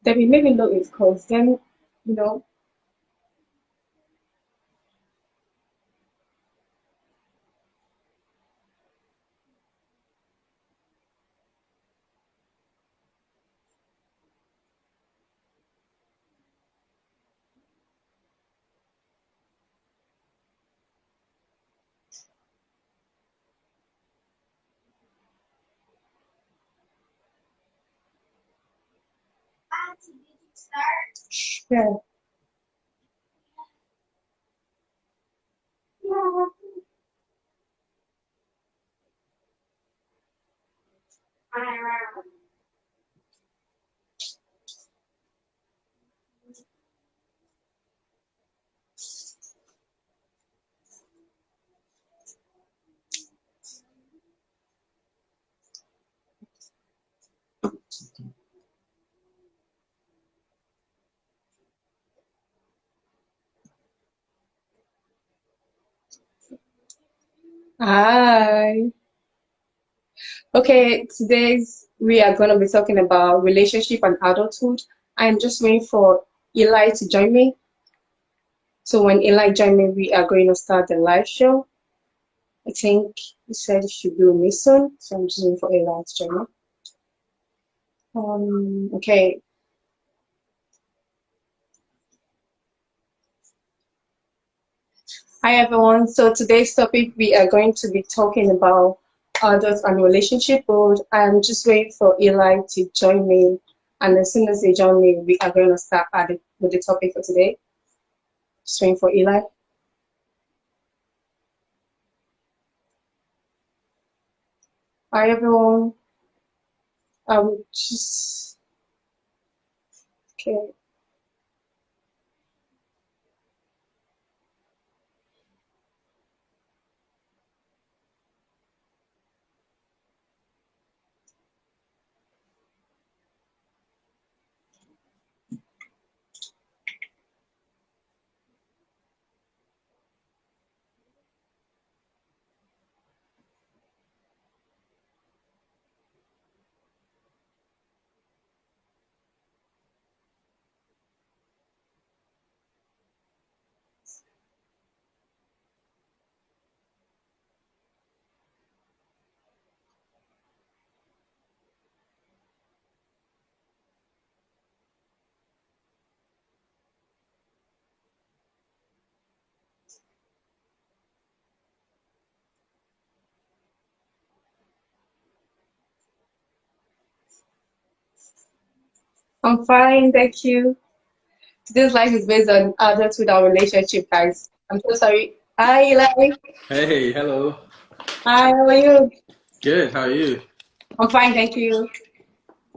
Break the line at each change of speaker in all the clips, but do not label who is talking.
Then we maybe know it because then, you know, yeah. Hi. Okay, today's we are going to be talking about relationship and adulthood. I'm just waiting for Eli to join me. So when Eli join me, we are going to start the live show. I think he said he should be with me soon, so I'm just waiting for Eli to join me. Okay. Hi everyone. So today's topic we are going to be talking about adult and relationship roles. I'm just waiting for Eli to join me, and as soon as they join me, we are going to start with the topic for today. Just waiting for Eli. Hi everyone. Just okay. I'm fine, thank you. Today's life is based on adulthood and relationship, guys. I'm so sorry. Hi Eli.
Hey, hello.
Hi, how are you?
Good, how are you?
I'm fine, thank you.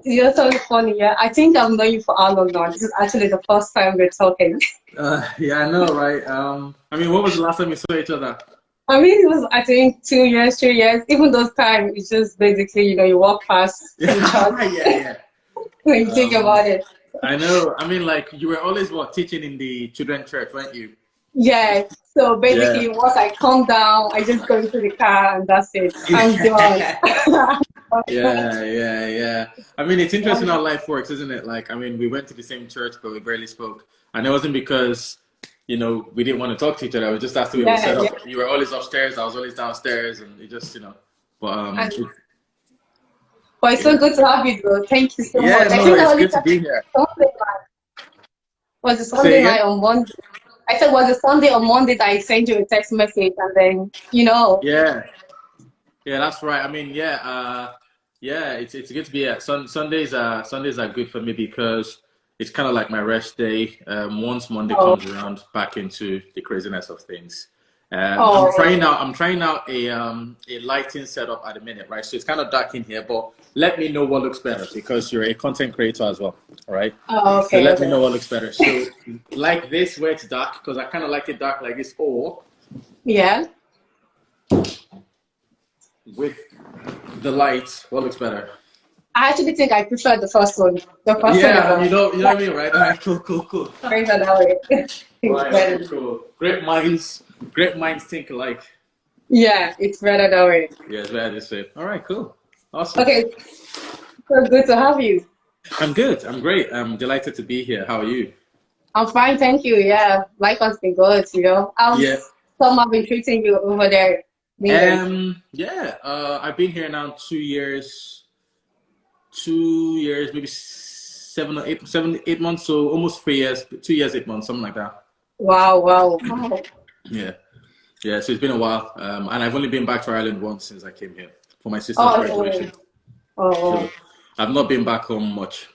You're so funny, yeah. I think I've known you for how long now? This is actually the first time we're talking.
Yeah, I know, right? I mean, when was the last time we saw each other?
I mean, it was, I think, 2 years, 3 years. Even those times, it's just basically, you walk past each other
Yeah, yeah, yeah.
when you think
Um,
about it.
I know. I mean, like, you were always what teaching in the children's church, weren't you?
Yeah. So
Yeah.
basically, once I calm down, I just go into the car and that's it. I'm done.
Yeah, yeah, yeah. I mean, it's interesting how life works, isn't it? Like, I mean, we went to the same church, but we barely spoke. And it wasn't because, we didn't want to talk to each other. It was just that's the way it was
Yeah,
set
yeah.
up. You were always upstairs, I was always downstairs, and it just, But
And but it's so
yeah.
good to have you, though. Thank you so
Yeah,
much. I
no,
think I
it's
only
good to
said
be here.
Sunday night. Was it
Say
Sunday
again?
night on Monday? I said was it Sunday or Monday that I sent you a text message and then
Yeah, yeah, that's right. I mean, yeah, it's good to be here. Sundays are good for me because it's kind of like my rest day. Once Monday
oh
comes around, back into the craziness of things.
oh
I'm trying out a lighting setup at the minute, right? So it's kind of dark in here, but let me know what looks better because you're a content creator as well, all right? So
okay
let me
okay
know what looks better. So like this where it's dark because I kind of like it dark like this, or
yeah.
with the lights, what looks better?
I actually think I prefer the first one. The first one is
Yeah,
on.
you know
Like
what I mean, right? All right, cool, cool, cool.
brings that way. It's
Right, okay,
better.
cool. Great minds think alike.
Yeah, it's better that way.
Yeah, it's better this way. All right, cool, awesome.
Okay, so good to have you.
I'm good. I'm great. I'm delighted to be here. How are you?
I'm fine, thank you. Yeah, life has been good, you know.
Yeah.
How's summer been treating you over there in England?
Yeah. I've been here now 2 years, 2 years, maybe 7, 8 months. So almost 3 years, 2 years, 8 months, something like that.
Wow, wow, wow.
Yeah. Yeah. So it's been a while. And I've only been back to Ireland once since I came here for my sister's
Oh, oh,
graduation. So
oh.
I've not been back home much.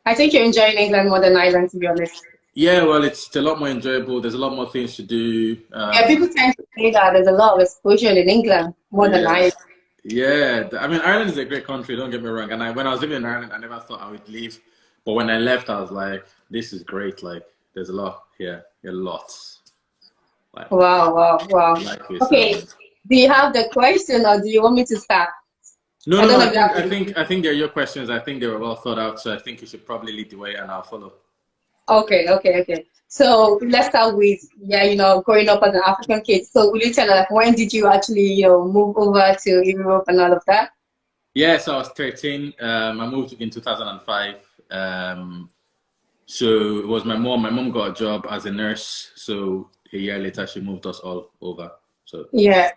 I think you're enjoying England more than Ireland, to be honest.
Yeah. Well, it's a lot more enjoyable. There's a lot more things to do.
Yeah, people tend to say that there's a lot of exposure in England more than
Yeah.
Ireland.
Yeah, I mean Ireland is a great country. Don't get me wrong. And when I was living in Ireland, I never thought I would leave. But when I left, I was like, "This is great. Like, there's a lot here, a lot. Like,
Wow, wow, wow.
life is
Okay, do you have the question or do you want me to start?
No,
I
no,
don't
no.
know
I
if you
think,
have
I
the.
think, I think they're your questions. I think they were well thought out. So I think you should probably lead the way, and I'll follow.
Okay, okay, okay. So let's start with, yeah, growing up as an African kid. So will you tell us, like, when did you actually, move over to Europe and all of that?
Yeah, so I was 13. I moved in 2005. So it was my mom. My mom got a job as a nurse. So a year later, she moved us all over. So.
Yeah.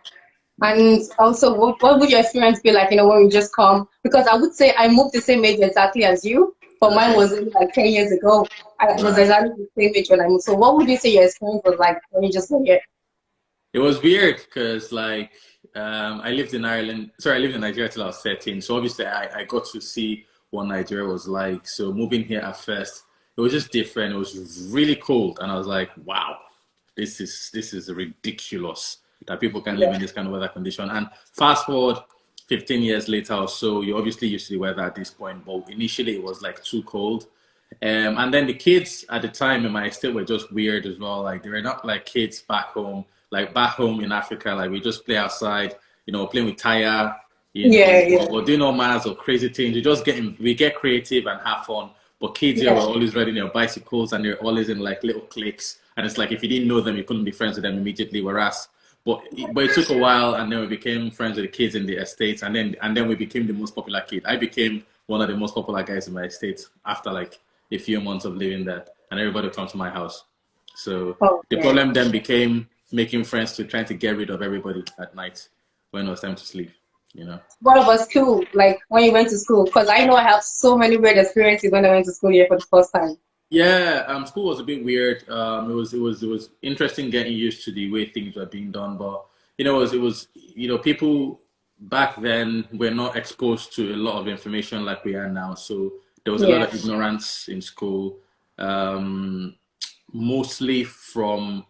And also, what would your experience be like, when you just come? Because I would say I moved the same age exactly as you, but mine
Okay.
was only like 10 years ago. I was
Right.
exactly the same age when I moved. So what would you say your experience was like when you just got here?
It was weird because like I lived in Ireland. Sorry, I lived in Nigeria till I was 13. So obviously I got to see what Nigeria was like. So moving here at first, it was just different. It was really cold, and I was like, wow, this is ridiculous that people can live
Yeah.
in this kind of weather condition. And fast forward 15 years later or so, you're obviously used to the weather at this point, but initially it was like too cold. And then the kids at the time in my estate were just weird as well. Like they were not like kids back home, like back home in Africa. Like we just play outside, playing with tire,
Yeah,
or doing all manner of crazy things. We get creative and have fun. But kids here were
yeah,
always riding their bicycles and they're always in like little cliques. And it's like if you didn't know them, you couldn't be friends with them immediately. Whereas, but it took a while, and then we became friends with the kids in the estates, and then we became the most popular kid. I became one of the most popular guys in my estate after like a few months of living there, and everybody would come to my house. So
yeah.
the
Okay.
problem then became making friends to trying to get rid of everybody at night when it was time to sleep. You know.
What about school? Like when you went to school? Because I know I have so many weird experiences when I went to school here for the first time.
Yeah, school was a bit weird. It was interesting getting used to the way things were being done, but it was people back then were not exposed to a lot of information like we are now. So there was a lot
Yeah,
of ignorance in school, um, mostly from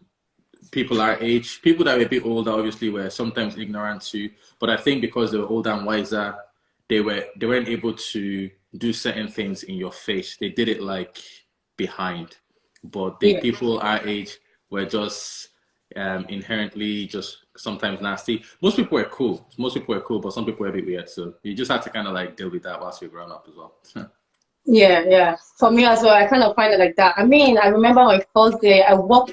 people our age. People that were a bit older obviously were sometimes ignorant too, but I think because they were older and wiser, they weren't able to do certain things in your face. They did it like behind, but the
yeah.
people our age were just inherently just sometimes nasty. Most people were cool, but some people were a bit weird. So you just have to kind of like deal with that whilst you're growing up as well.
Yeah, yeah. For me as well, I kind of find it like that. I mean, I remember my first day,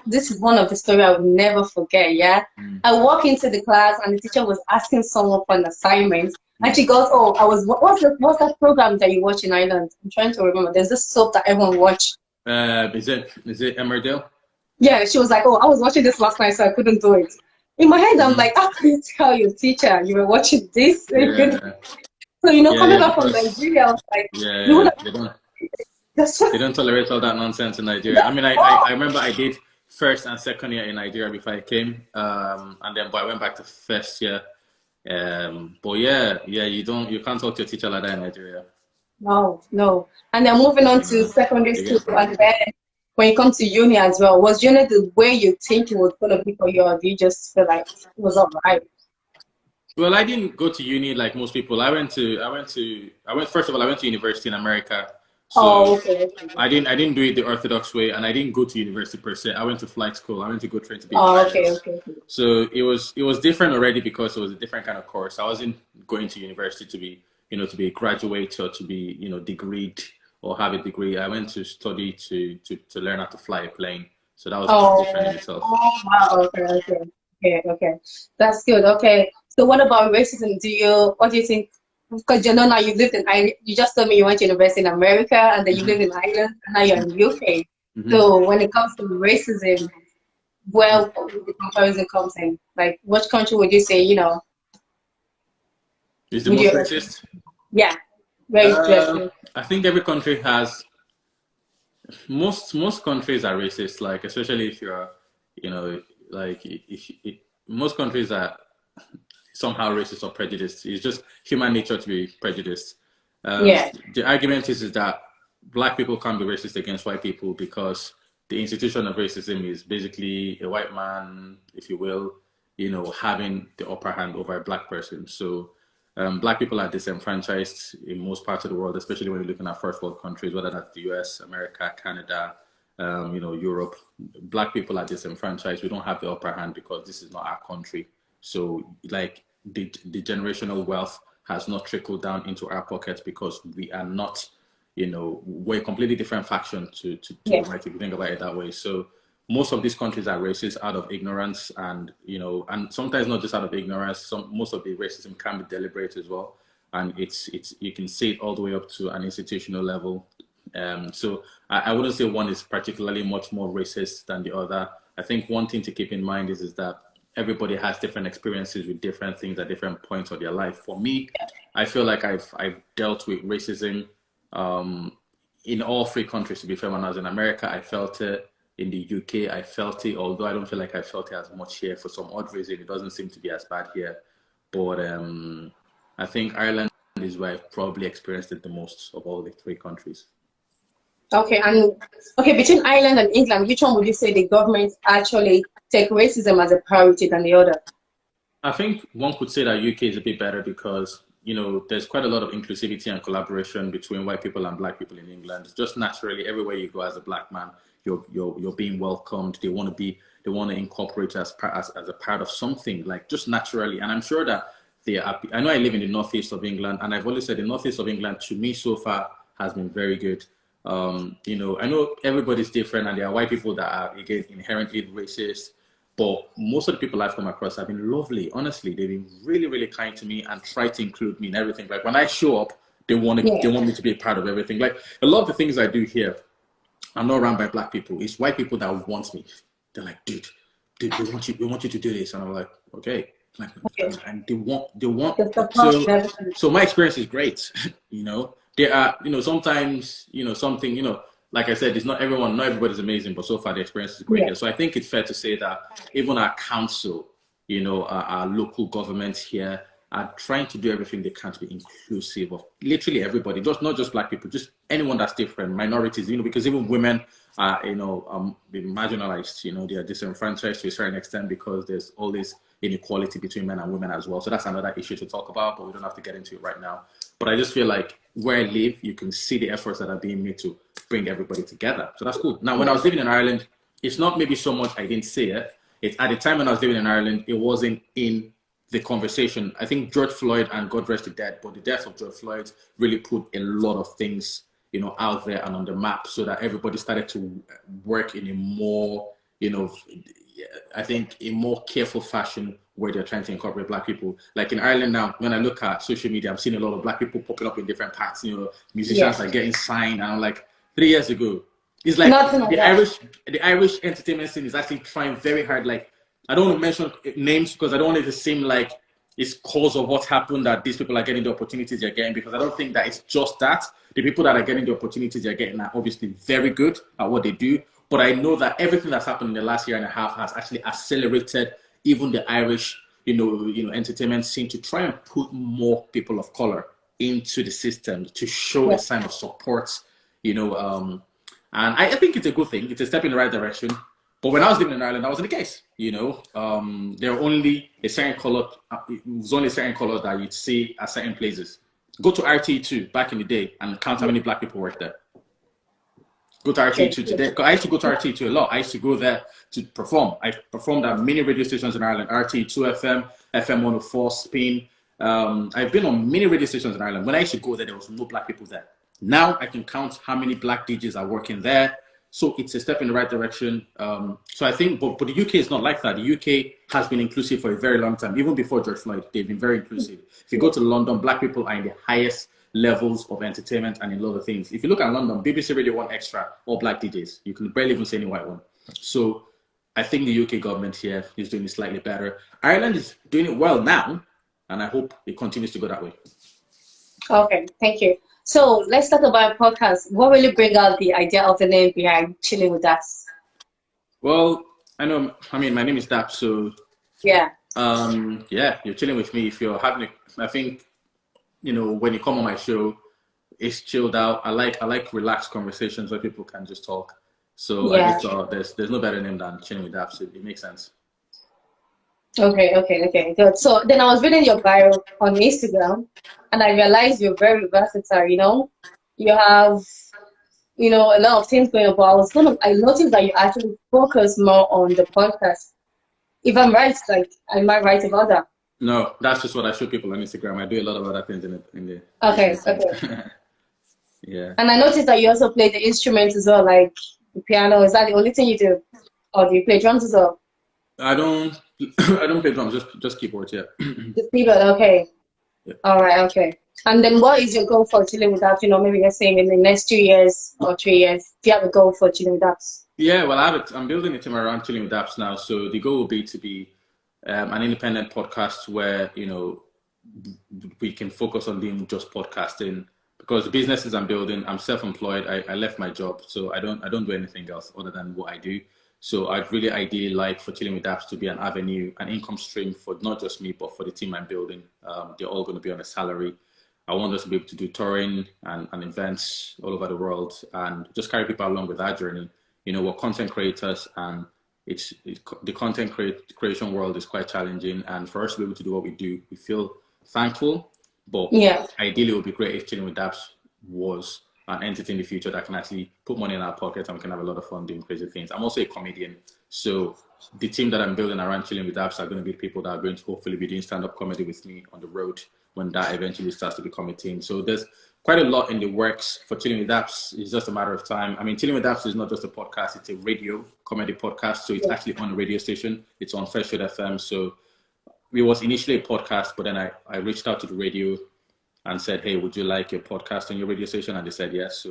this is one of the story I would never forget, yeah.
Mm,
I walk into the class and the teacher was asking someone for an assignment. And
mm.
she goes, oh, what's that program that you watch in Ireland? I'm trying to remember. There's this soap that everyone watch.
Is it Emmerdale?
Yeah, she was like, oh, I was watching this last night, so I couldn't do it. In my head, I'm
Mm,
like, how can you tell your teacher you were watching this?
yeah,
So,
yeah,
coming
yeah.
back from
Because
Nigeria, I was like, you would
yeah,
have
they don't.
just,
They don't tolerate all that nonsense in Nigeria. I
that's
mean, I
all.
remember I did first and second year in Nigeria before I came, and then but I went back to first year. But yeah, you can't talk to your teacher like that in Nigeria.
No, no. And then moving on
You
to
know,
secondary
you
school,
get
and
bullied.
then when you come to uni as well, was uni the way you think it was gonna be for you, or do you just feel like it was all right?
Well, I didn't go to uni like most people. First of all, I went to university in America. So
Oh, okay, okay, okay.
I didn't do it the orthodox way, and I didn't go to university per se. I went to flight school. I went to go train to be a
Oh,
pilot.
okay, okay, okay.
So it was different already because it was a different kind of course. I wasn't going to university to be a graduate or to be degreed or have a degree. I went to study to learn how to fly a plane. So that was a transition in
Oh,
itself.
oh, wow, okay, okay, okay, okay. That's good. Okay. So what about racism? What do you think? because you know now you lived in Ireland. You just told me you went to university in America and then you lived in Ireland and now you're in UK.
Mm-hmm.
So when it comes to racism, where would the comparison comes in? Like, which country would you say,
Is the
would
most
you,
racist?
yeah, very dressing.
I think every country has most countries are racist. Like especially if you're, like if most countries are somehow racist or prejudiced. It's just human nature to be prejudiced.
Yeah,
The argument is that black people can't be racist against white people because the institution of racism is basically a white man, if you will, having the upper hand over a black person. So black people are disenfranchised in most parts of the world, especially when you're looking at first world countries, whether that's the US, America, Canada, Europe. Black people are disenfranchised. We don't have the upper hand because this is not our country. So, like the generational wealth has not trickled down into our pockets because we are not, we're a completely different faction to the
yeah,
right if you think about it that way. So most of these countries are racist out of ignorance, and and sometimes not just out of ignorance. Most of the racism can be deliberate as well, and it's you can see it all the way up to an institutional level. So I wouldn't say one is particularly much more racist than the other. I think one thing to keep in mind is that everybody has different experiences with different things at different points of their life. For me, I feel like I've dealt with racism in all three countries. To be fair, when I was in America, I felt it. In the UK, I felt it, although I don't feel like I felt it as much here. For some odd reason, it doesn't seem to be as bad here. But I think Ireland is where I've probably experienced it the most of all the three countries.
okay, and okay, between Ireland and England, which one would you say the government actually take racism as a priority than the other?
I think one could say that UK is a bit better because there's quite a lot of inclusivity and collaboration between white people and black people in England. Just naturally, everywhere you go as a black man, you're being welcomed. They want to incorporate as a part of something, like just naturally. And I'm sure that they are. I know I live in the northeast of England, and I've always said the northeast of England to me so far has been very good. I know everybody's different, and there are white people that are again inherently racist. But most of the people I've come across have been lovely. Honestly, they've been really, really kind to me and try to include me in everything. Like when I show up, they want
Yeah,
me to be a part of everything. Like a lot of the things I do here, I'm not run by black people. It's white people that want me. They're like, dude, we want you to do this, and I'm like, okay. Like,
okay.
and they want.
The support
So,
and everything.
so my experience is great. There are, sometimes, something, like I said, it's not everybody's amazing, but so far the experience is great
Yeah,
here. So I think it's fair to say that even our council, our local governments here are trying to do everything they can to be inclusive of literally everybody, just not just black people, just anyone that's different, minorities, because even women are, being marginalized, they are disenfranchised to a certain extent because there's all this inequality between men and women as well. So that's another issue to talk about, but we don't have to get into it right now. But I just feel like where I live, you can see the efforts that are being made to bring everybody together. So that's cool. Now, when I was living in Ireland, it's not maybe so much I didn't say it. It's at the time when I was living in Ireland, it wasn't in the conversation. I think George Floyd, and God rest the dead, but the death of George Floyd really put a lot of things, out there and on the map, so that everybody started to work in a more, I think a more careful fashion where they're trying to incorporate black people. Like in Ireland now, when I look at social media, I'm seeing a lot of black people popping up in different parts. Musicians
yeah.
are getting signed, and I'm like, 3 years ago, it's like
Nothing like that.
The Irish entertainment scene is actually trying very hard. Like, I don't want to mention names because I don't want it to seem like it's cause of what happened that these people are getting the opportunities they're getting, because I don't think that it's just that. The people that are getting the opportunities they're getting are obviously very good at what they do. But I know that everything that's happened in the last year and a half has actually accelerated even the Irish, entertainment scene to try and put more people of color into the system to show
Yeah.
a sign of support, and I think it's a good thing. It's a step in the right direction. But when I was living in Ireland, that wasn't the case. There were only a certain color. It was only a certain color that you'd see at certain places. Go to RT2 back in the day and count how many black people worked there. Go to RT2 today. I used to go to RT2 a lot. I used to go there to perform. I performed at many radio stations in Ireland: RT2 FM, FM 104, Spin. I've been on many radio stations in Ireland. When I used to go there, there was no black people there. Now I can count how many black DJs are working there. So it's a step in the right direction. So I think, but the UK is not like that. The UK has been inclusive for a very long time. Even before George Floyd, they've been very inclusive. If you go to London, black people are in the highest levels of entertainment and in a lot of things. If you look at London, BBC Radio 1 Extra, all black DJs. You can barely even see any white one. So I think the UK government here is doing it slightly better. Ireland is doing it well now, and I hope it continues to go that way.
Okay, thank you. So let's talk about podcast. What really bring out the idea of the name behind Chilling with Daps?
Well, I mean, my name is Daps, so
yeah,
you're chilling with me. If you're having, I think, when you come on my show, it's chilled out. I like relaxed conversations where people can just talk. So I just thought there's no better name than Chilling with Daps. It makes sense.
Okay, good. So then I was reading your bio on Instagram, and I realized you're very versatile. You have a lot of things going on. But I noticed that you actually focus more on the podcast. If I'm right, am I right about that?
No, that's just what I show people on Instagram. I do a lot of other things in the.
Okay.
Yeah.
And I noticed that you also play the instruments as well, like the piano. Is that the only thing you do, or do you play drums as well?
I don't play drums. Just keyboards. Yeah.
Just keyboard. Okay.
Yeah.
All right. Okay. And then, what is your goal for Chilling with Daps? Maybe let's say in the next 2 years or 3 years, do you have a goal for Chilling with Daps?
Yeah, well, I'm building a team around Chilling with Daps now. So the goal will be to be an independent podcast where we can focus on doing just podcasting, because the businesses I'm building, I'm self-employed. I left my job, so I don't do anything else other than what I do. So I'd really ideally like for Chilling with Daps to be an avenue, an income stream for not just me, but for the team I'm building. They're all going to be on a salary. I want us to be able to do touring and events all over the world and just carry people along with that journey. We're content creators, and the content creation world is quite challenging. And for us to be able to do what we do, we feel thankful. But ideally, it would be great if Chilling with Daps was an entity in the future that can actually put money in our pocket and we can have a lot of fun doing crazy things. I'm also a comedian, so the team that I'm building around Chilling with Daps are going to be people that are going to hopefully be doing stand-up comedy with me on the road when that eventually starts to become a team. So there's quite a lot in the works for Chilling with Daps. It's just a matter of time. I mean, Chilling with Daps is not just a podcast, it's a radio comedy podcast. So it's actually on a radio station. It's on Freshwood FM. So it was initially a podcast, but then I reached out to the radio and said, hey, would you like a podcast on your radio station? And they said yes.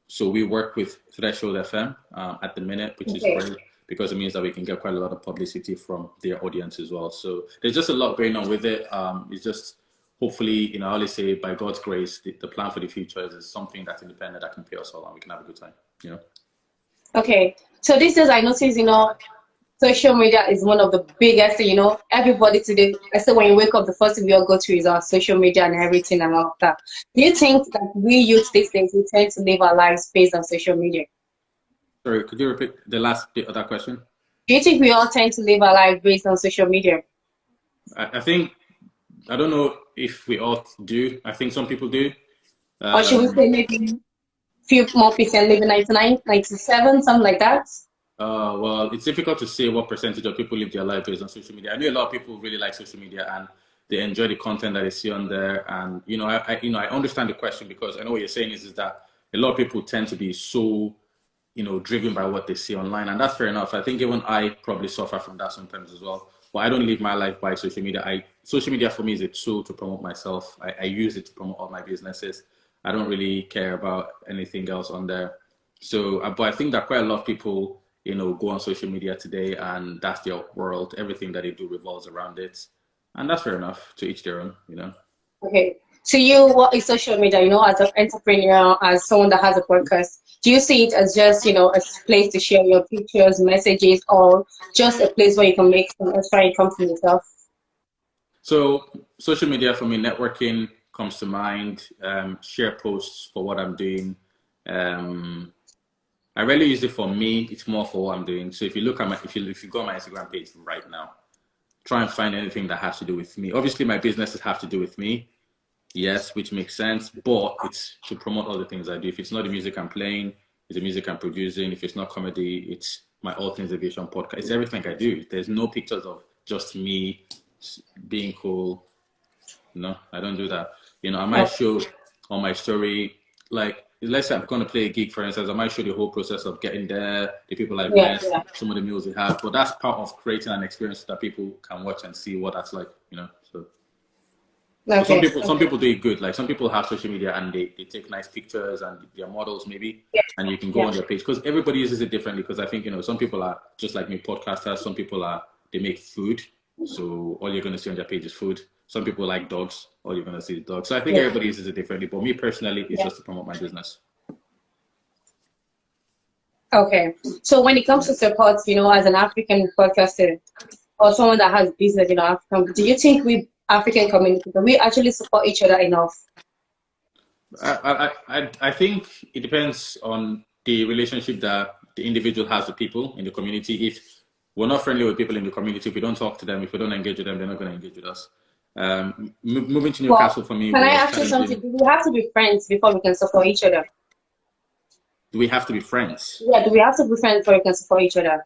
So we work with Threshold FM at the minute, which is great because it means that we can get quite a lot of publicity from their audience as well. So there's just a lot going on with it. It's just hopefully, I always say by God's grace, the plan for the future is something that's independent that can pay us all and we can have a good time.
Okay. So these days I notice, social media is one of the biggest, everybody today, I say when you wake up, the first thing we all go to is our social media and everything and all that. Do you think that we youth these days, we tend to live our lives based on social media?
Sorry, could you repeat the last bit of that question?
Do you think we all tend to live our lives based on social media?
I think, I don't know if we all do. I think some people do.
Or should we say maybe few more percent live in 99, 97, something like that?
Well, it's difficult to say what percentage of people live their life based on social media. I know a lot of people really like social media and they enjoy the content that they see on there. And I understand the question because I know what you're saying is that a lot of people tend to be so driven by what they see online, and that's fair enough. I think even I probably suffer from that sometimes as well. But I don't live my life by social media. Social media for me is a tool to promote myself. I use it to promote all my businesses. I don't really care about anything else on there. So, but I think that quite a lot of people go on social media today and that's their world. Everything that they do revolves around it. And that's fair enough, to each their own,
Okay. So what is social media, as an entrepreneur, as someone that has a podcast, do you see it as just, a place to share your pictures, messages, or just a place where you can make some extra income for yourself?
So social media for me, networking comes to mind, share posts for what I'm doing. I rarely use it for me. It's more for what I'm doing. So if you look at if you go on my Instagram page right now, try and find anything that has to do with me. Obviously, my businesses have to do with me. Yes, which makes sense, but it's to promote all the things I do. If it's not the music I'm playing, it's the music I'm producing. If it's not comedy, it's my All Things Aviation podcast. It's everything I do. There's no pictures of just me being cool. No, I don't do that. I might show on my story, like let's say I'm going to play a gig, for instance, I might show the whole process of getting there, the people I've
Yeah,
met,
yeah.
some of the meals we have. But that's part of creating an experience that people can watch and see what that's like, So, but
Okay,
some
okay.
people do it good. Like some people have social media and they take nice pictures and they're models maybe,
Yeah,
and you can go
yeah.
on their page because everybody uses it differently. Because I think some people are just like me, podcasters. Some people they make food, so all you're going to see on their page is food. Some people like dogs, all you're going to see is dogs. So I think
Yeah,
everybody uses it differently. But me personally, it's
yeah.
just to promote my business.
Okay. So when it comes to support, as an African podcaster or someone that has business, African, do you think we African community, do we actually support each other enough?
I think it depends on the relationship that the individual has with people in the community. If we're not friendly with people in the community, if we don't talk to them, if we don't engage with them, they're not going to engage with us. Moving to
Well,
Newcastle for me
can I
was
ask you something?
challenging.
Do we have to be friends before we can support each other?
Do we have to be friends?
Yeah, do we have to be friends before we can support each other?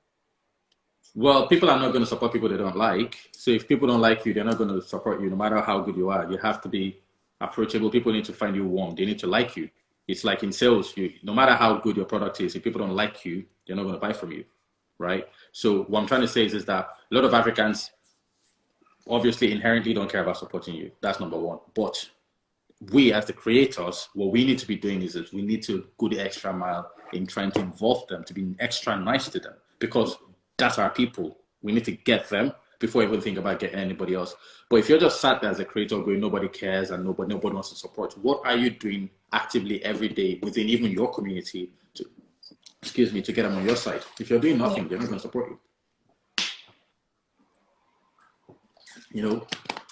Well, people are not going to support people they don't like. So if people don't like you, they're not going to support you no matter how good you are. You have to be approachable. People need to find you warm. They need to like you. It's like in sales, no matter how good your product is, if people don't like you, they're not going to buy from you, right? So what I'm trying to say is that a lot of Africans obviously inherently don't care about supporting you. That's number one. But we as the creators, what we need to be doing is we need to go the extra mile in trying to involve them, to be extra nice to them, because that's our people. We need to get them before we even think about getting anybody else. But if you're just sat there as a creator going, nobody cares and nobody wants to support, what are you doing actively every day within even your community to get them on your side? If you're doing nothing, they're not going to support you.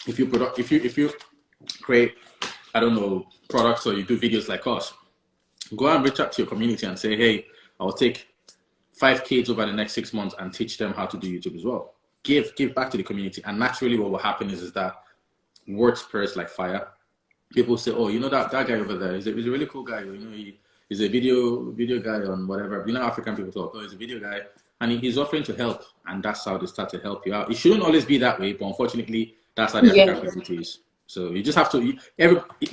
If you create, I don't know, products, or you do videos like us, go and reach out to your community and say, hey, I'll take 5 kids over the next 6 months and teach them how to do YouTube as well. Give back to the community. And naturally what will happen is that word spreads like fire. People say, oh, that guy over there is a really cool guy. He's a video guy on whatever. African people talk, oh, he's a video guy. And he's offering to help. And that's how they start to help you out. It shouldn't always be that way, but unfortunately, that's how the African community is. So you just have to,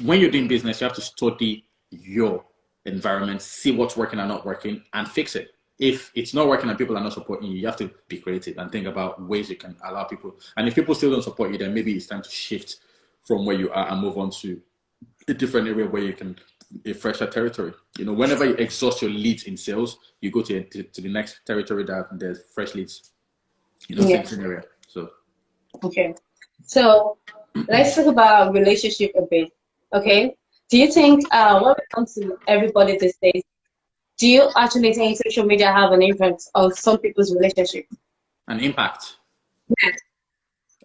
when you're doing business, you have to study your environment, see what's working and not working, and fix it. If it's not working and people are not supporting you, you have to be creative and think about ways you can allow people. And if people still don't support you, then maybe it's time to shift from where you are and move on to a different area where you can a fresher territory. Whenever you exhaust your leads in sales, you go to the next territory that there's fresh leads. Same scenario. So
okay. So let's talk about relationship a bit. Okay. Do you think when it comes to everybody these days, do you actually think social media have an impact on some people's relationship?
An impact?
Yeah.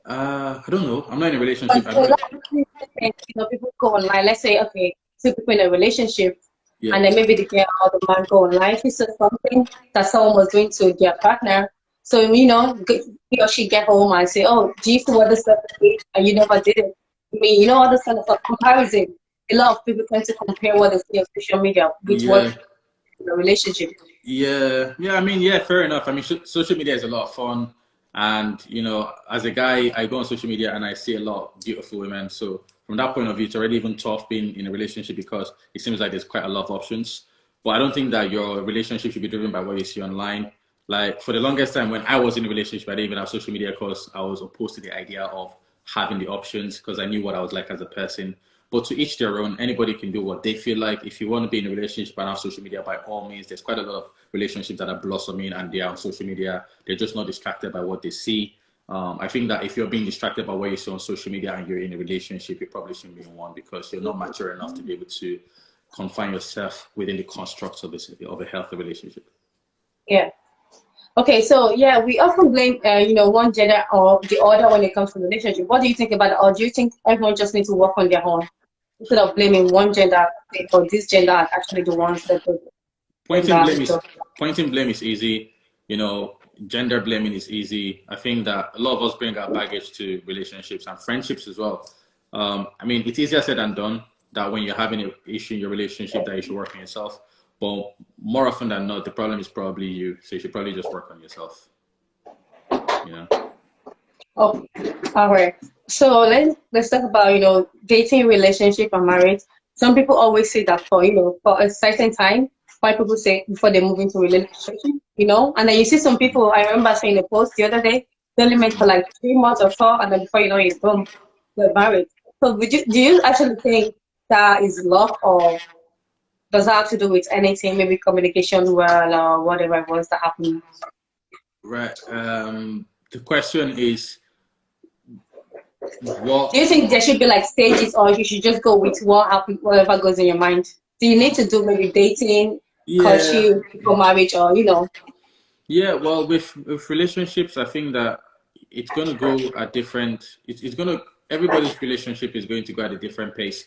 I don't know. I'm not in a
But
relationship. I
a
don't.
lot of people, people go online. Let's say, okay, two people in a relationship,
Yeah.
and then maybe the girl or the man go online. He said something that someone was doing to their partner. So, he or she get home and say, oh, do you see what this person did? And you never did it. All this kind of stuff. Comparison. A lot of people tend to compare what they see on social media with what in a relationship.
Yeah. I mean, yeah, fair enough. I mean, social media is a lot of fun. And, as a guy, I go on social media and I see a lot of beautiful women. So from that point of view, it's already even tough being in a relationship because it seems like there's quite a lot of options. But I don't think that your relationship should be driven by what you see online. Like for the longest time when I was in a relationship, I didn't even have social media because I was opposed to the idea of having the options because I knew what I was like as a person. But to each their own, anybody can do what they feel like. If you want to be in a relationship and have social media, by all means, there's quite a lot of relationships that are blossoming and they are on social media. They're just not distracted by what they see. I think that if you're being distracted by what you see on social media and you're in a relationship, you probably shouldn't be in one because you're not mature enough to be able to confine yourself within the constructs of a healthy relationship.
Yeah. Okay, so yeah, we often blame, one gender or the other when it comes to relationship. What do you think about it? Or do you think everyone just needs to work on their own instead of blaming one gender or this gender are actually the ones that do
Pointing blame is easy. Gender blaming is easy. I think that a lot of us bring our baggage to relationships and friendships as well. I mean, it's easier said than done that when you're having an issue in your relationship that you should work on yourself. But more often than not, the problem is probably you. So you should probably just work on yourself.
Oh, all right. So let's talk about dating, relationship, and marriage. some people always say that for, for a certain time, why people say before they move into a relationship. And then you see some people, I remember seeing a post the other day, they only met for like 3 months or so, and then before you know it, boom, they're married. So do you actually think that is love, or does that have to do with anything, maybe communication well, or whatever it was that happened?
Right. The question is,
Do you
what?
think there should be like stages, or you should just go with what happened, whatever goes in your mind? Do you need to do maybe dating,
Yeah.
courtship, before marriage, or?
Yeah, well, with relationships, I think that it's gonna go at different. It's gonna everybody's relationship is going to go at a different pace.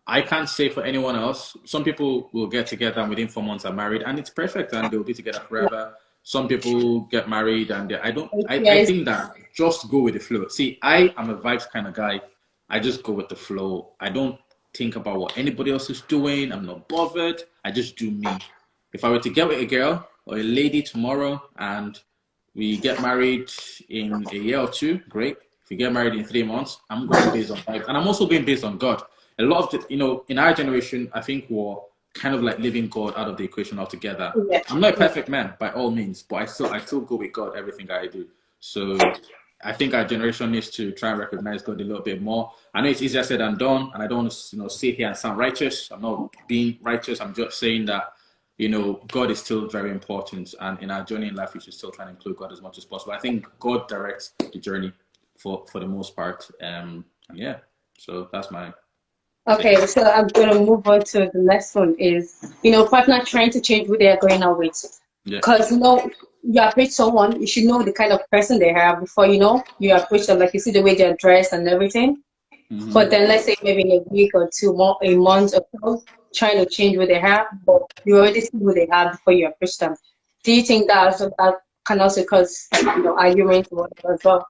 I can't say for anyone else. Some people will get together and within 4 months are married, and it's perfect, and they'll be together forever. Some people get married, and I don't. I
Yes.
think that just go with the flow. See, I am a vibes kind of guy. I just go with the flow. I don't think about what anybody else is doing. I'm not bothered. I just do me. If I were to get with a girl or a lady tomorrow and we get married in a year or two, great. If we get married in 3 months, I'm going based on vibes. And I'm also going based on God. A lot of in our generation, I think we're kind of like leaving God out of the equation altogether.
Yeah.
I'm not a perfect man by all means, but I still go with God everything I do. So I think our generation needs to try and recognize God a little bit more. I know it's easier said than done, and I don't want to sit here and sound righteous. I'm not being righteous. I'm just saying that God is still very important, and in our journey in life, we should still try and include God as much as possible. I think God directs the journey for the most part. And yeah, so that's my take.
Okay, so I'm gonna move on to the next one is, partner trying to change who they are going out with.
Yeah.
Because, you approach someone, you should know the kind of person they are before, you approach them, like you see the way they're dressed and everything. But
Hmm.
then let's say maybe in a week or two, more a month or so, trying to change who they have, but you already see who they have before you approach them. Do you think that can also cause, arguments or whatever as well?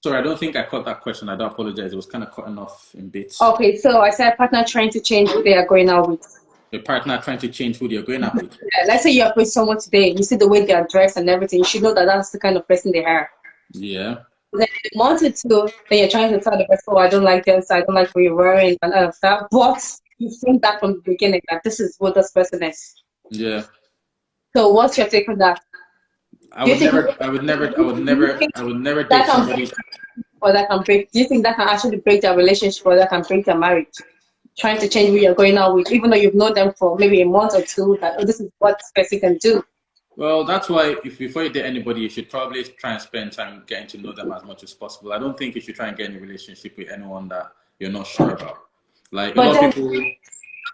Sorry, I don't think I caught that question. I do apologize. It was kind of cutting off in bits.
Okay, so I said partner trying to change who they are going out with.
A partner trying to change who you're going out with.
Yeah, let's say you approach someone today, you see the way they are dressed and everything, you should know that that's the kind of person they are.
Yeah.
Then in a month or two, then you're trying to tell the person, oh, I don't like this, I don't like what you're wearing, and all of that. But you think that from the beginning that this is what this person is.
Yeah.
So what's your take on that?
I
Do you
would
think
never. I would never. I would never. I would never
that
date
can
somebody.
break, or that can break? Do you think that can actually break their relationship, or that can break their marriage? Trying to change who you're going out with, even though you've known them for maybe a month or two, that oh, this is what this person can do.
Well, that's why if before you date anybody, you should probably try and spend time getting to know them as much as possible. I don't think you should try and get in a relationship with anyone that you're not sure about. Like a
But
lot of
then
people.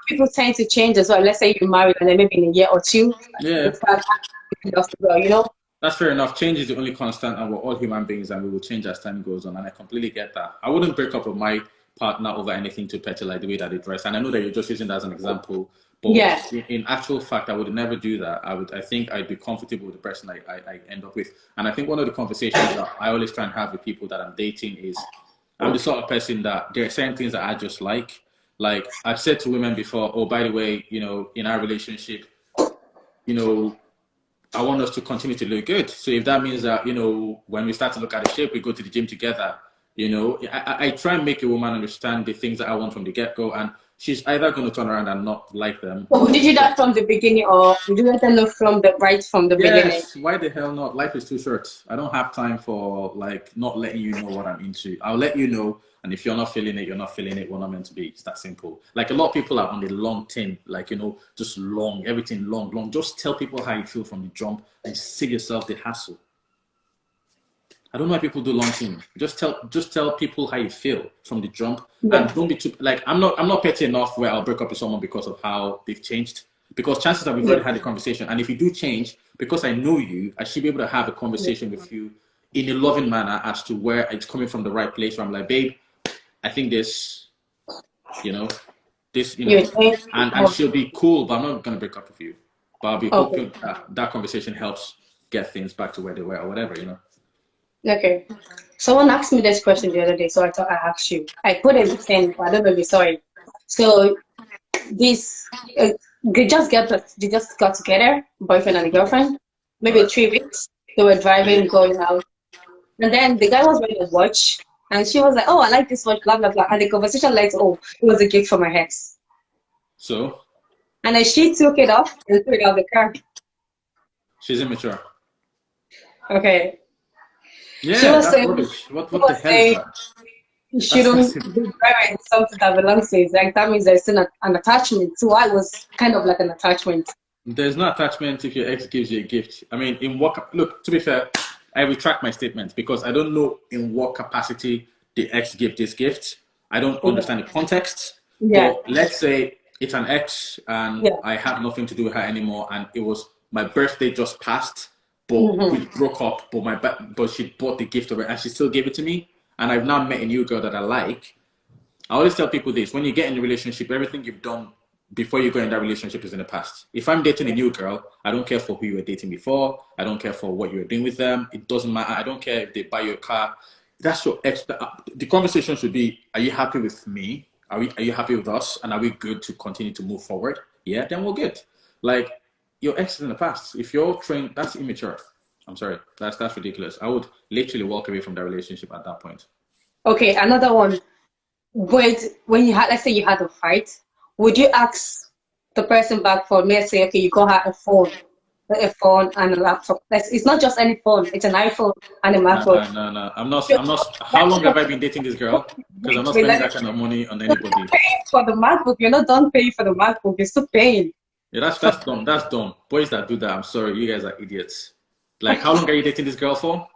people tend to change as well. Let's say you're married and then maybe in a year or two,
Yeah.
they start acting as well.
That's fair enough. Change is the only constant, and we're all human beings, and we will change as time goes on. And I completely get that. I wouldn't break up with my partner over anything too petty like the way that they dress. And I know that you're just using that as an example, but
Yeah.
in actual fact, I would never do that. I think I'd be comfortable with the person I end up with. And I think one of the conversations that I always try and have with people that I'm dating is, I'm the sort of person that there are certain things that I just like. Like I've said to women before, oh, by the way, in our relationship, you know, I want us to continue to look good. So if that means that, when we start to look at the shape, we go to the gym together, I try and make a woman understand the things that I want from the get-go, and she's either going to turn around and not like them.
So did you do that from the beginning, or did you let them know from the beginning?
Yes, why the hell not? Life is too short. I don't have time for like not letting you know what I'm into. I'll let you know, and if you're not feeling it, you're not feeling it. We're not meant to be. It's that simple. Like a lot of people are on the long thing, like just long, everything long, long. Just tell people how you feel from the jump and save yourself the hassle. I don't know why people do long thing. Just tell people how you feel from the jump,
Yeah.
and don't be too like I'm not petty enough where I'll break up with someone because of how they've changed. Because chances are we've
Yeah.
already had a conversation, and if you do change, because I know you, I should be able to have a conversation with you in a loving manner as to where it's coming from the right place. Where I'm like, babe, I think you know, this,
You changed.
and she'll be cool, but I'm not gonna break up with you. But I'll be
Okay.
hoping that conversation helps get things back to where they were or whatever.
Okay. Someone asked me this question the other day, so I thought I asked you. I put it in, but I don't know if you saw it. So this uh, they just got together, boyfriend and girlfriend,
All
maybe
right.
3 weeks. They were driving, going out, and then the guy was wearing a watch, and she was like, "Oh, I like this watch," blah blah blah. And the conversation led to, "Oh, it was a gift from my ex."
So
And then she took it off and threw it out the car.
she's immature.
Okay. She
Yeah,
was
that's
saying,
rubbish. What
she
what the
was
hell is
saying
that?
you
That's
shouldn't be wearing something that belongs to you. Like that means there's still an attachment. So I was kind of like an attachment.
There's no attachment if your ex gives you a gift. I mean, in what look, to be fair, I retract my statement because I don't know in what capacity the ex gave this gift. I don't understand the context.
Yeah.
But let's say it's an ex and
Yeah.
I have nothing to do with her anymore, and it was my birthday just passed, but
Mm-hmm.
we broke up. But she bought the gift of it and she still gave it to me, and I've now met a new girl that I like. I always tell people this: when you get in a relationship, everything you've done before you go in that relationship is in the past. If I'm dating a new girl, I don't care for who you were dating before. I don't care for what you were doing with them. It doesn't matter. I don't care if they buy you a car. That's your ex. The conversation should be: are you happy with me? Are you happy with us? And are we good to continue to move forward? Yeah, then we're good. Like your ex is in the past. If you're trained, that's immature. I'm sorry. That's ridiculous. I would literally walk away from that relationship at that point.
Okay, another one. Wait, when you had, let's say you had a fight, would you ask the person back for, let's say, okay, you got her a phone and a laptop. It's not just any phone, it's an iPhone and a
No,
MacBook.
no, no, no. I'm not.
You're
I'm not. How long
not
have I been dating this girl? Because I'm not
wait,
spending
let me
that kind of money on anybody.
pay for the MacBook. You're not done paying for the MacBook, you're still paying
Yeah,
for
that's dumb. That's dumb. Boys that do that, I'm sorry, you guys are idiots. Like, how long are you dating this girl for?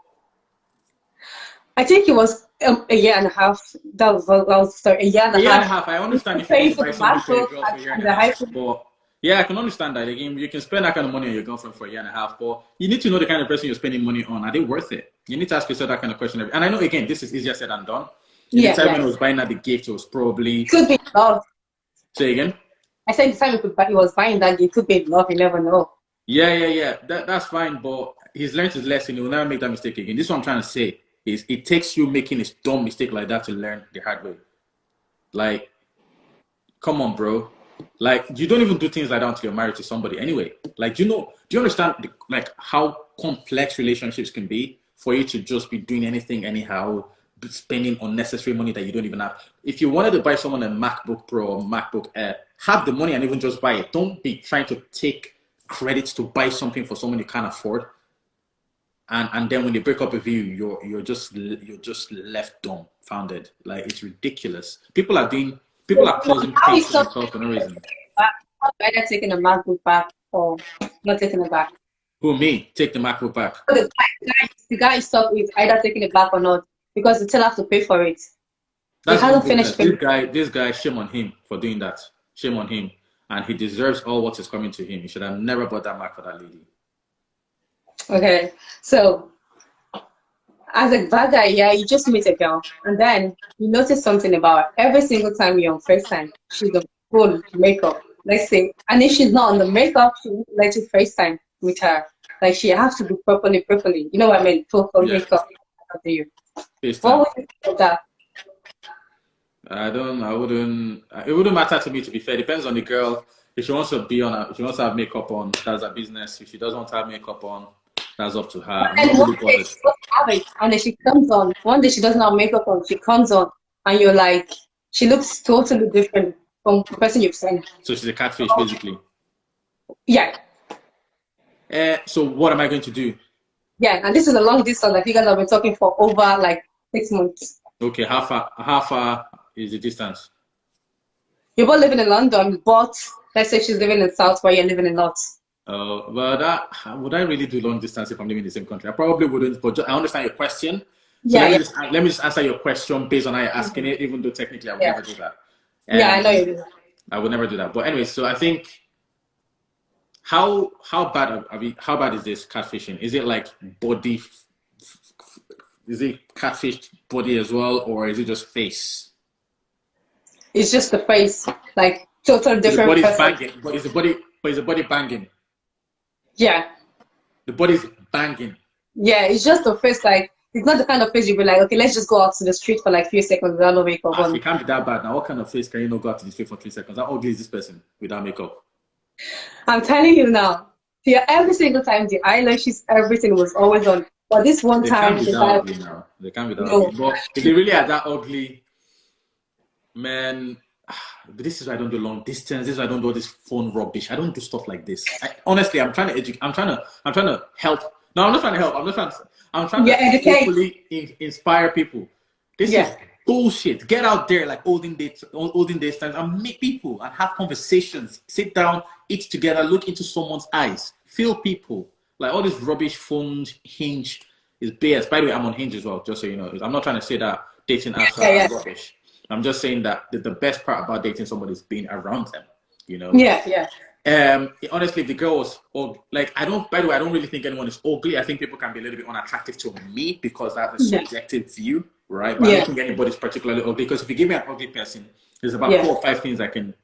I think it was a year and a half. That was sorry, a year and
A
a
year and a
half.
half. I
You're
understand
still
if you want
paying
to
for
buy
the
something for your
MacBook
girl for a year and
and
a
the
half,
iPhone.
but yeah, I can understand that. Again, you can spend that kind of money on your girlfriend for a year and a half, but you need to know the kind of person you're spending money on. Are they worth it? You need to ask yourself that kind of question. And I know, again, this is easier said than done. In the
Yeah,
time
yeah.
when I was buying her the gift, it was
It
probably,
could be love.
say again.
I said the time he was buying that, it could be love. You never know.
Yeah, yeah, yeah. That's fine, but he's learned his lesson. He will never make that mistake again. This is what I'm trying to say. Is it takes you making a dumb mistake like that to learn the hard way. Like, come on, bro. Like, you don't even do things like that until you're married to somebody anyway. Like, do you understand like how complex relationships can be for you to just be doing anything anyhow, spending unnecessary money that you don't even have. If you wanted to buy someone a MacBook Pro or MacBook Air, have the money and even just buy it. Don't be trying to take credits to buy something for someone you can't afford. And then when they break up with you, you're just left dumbfounded. Like, it's ridiculous. People are causing
How
things
is
to
someone
themselves for no reason.
back? Either taking a MacBook back or not taking it back.
Who, me? Take the MacBook back.
So the guy is stuck with either taking it back or not because the still have to pay for it. He
That's his own
hasn't finished
business.
paying.
This guy, shame on him for doing that. Shame on him. And he deserves all what is coming to him. He should have never bought that Mac for that lady.
Okay, so as a bad guy, yeah, you just meet a girl and then you notice something about her. Every single time you're on FaceTime, she's on full makeup. Let's say, and if she's not on the makeup, she won't let you FaceTime with her. Like she has to be properly. You know what I mean? Full
Yeah.
makeup. How do you? What
FaceTime.
would you think of that?
I wouldn't, it wouldn't matter to me, to be fair. Depends on the girl. If she wants to if she wants to have makeup on, that's her business. If she doesn't want to have makeup on, that's up to her.
But
I'm
then
not
one
really
day
bothered.
she doesn't have it, and then she comes on. One day she doesn't have makeup on, she comes on, and you're like, she looks totally different from the person you've seen.
So she's a catfish, basically.
Yeah,
So what am I going to do?
yeah, and this is a long distance. Like you guys have been talking for over like 6 months.
Okay, how far is the distance?
You're both living in London, but let's say she's living in South while you're living in North.
Well, would I really do long distance if I'm living in the same country? I probably wouldn't, but I understand your question. So
Yeah, yeah,
let me just answer your question based on how you're asking it, even though technically I would
yeah,
never do that.
yeah. I know
Um,
you.
I would never do that. But anyway, so I think how bad is this catfishing? Is it like body? Is it catfish body as well, or is it just face?
It's just the face, like total
So the
different
body's
person.
banging, but is the body banging?
Yeah,
The body's banging.
yeah. It's just the face. Like it's not the kind of face you'd be like, okay, let's just go out to the street for like a few seconds without no makeup
Ah, it
on.
can't be that bad. Now, what kind of face can you not go out to the street for 3 seconds? How ugly is this person without makeup?
I'm telling you now. Yeah, every single time the eyelashes, everything was always on. But this one
They can't
time,
be
the
that
guy,
ugly now. They can't be that ugly.
no.
But if they really are that ugly, man, this is why I don't do long distance. This is why I don't do all this phone rubbish. I don't do stuff like this. Honestly, I'm trying to educate. I'm trying to help. No, I'm not trying to help. I'm trying to
educate.
hopefully inspire people. This is bullshit. Get out there like olden days times and meet people and have conversations. Sit down, eat together, look into someone's eyes, feel people. Like all this rubbish phones, Hinge is BS. By the way, I'm on Hinge as well, just so you know. I'm not trying to say that dating apps are rubbish. I'm just saying that the best part about dating somebody is being around them, you know?
Yeah.
Honestly, if the girl was like, I don't really think anyone is ugly. I think people can be a little bit unattractive to me because that's a subjective view, right? But I don't think anybody's particularly ugly, because if you give me an ugly person, there's about 4 or 5 things I can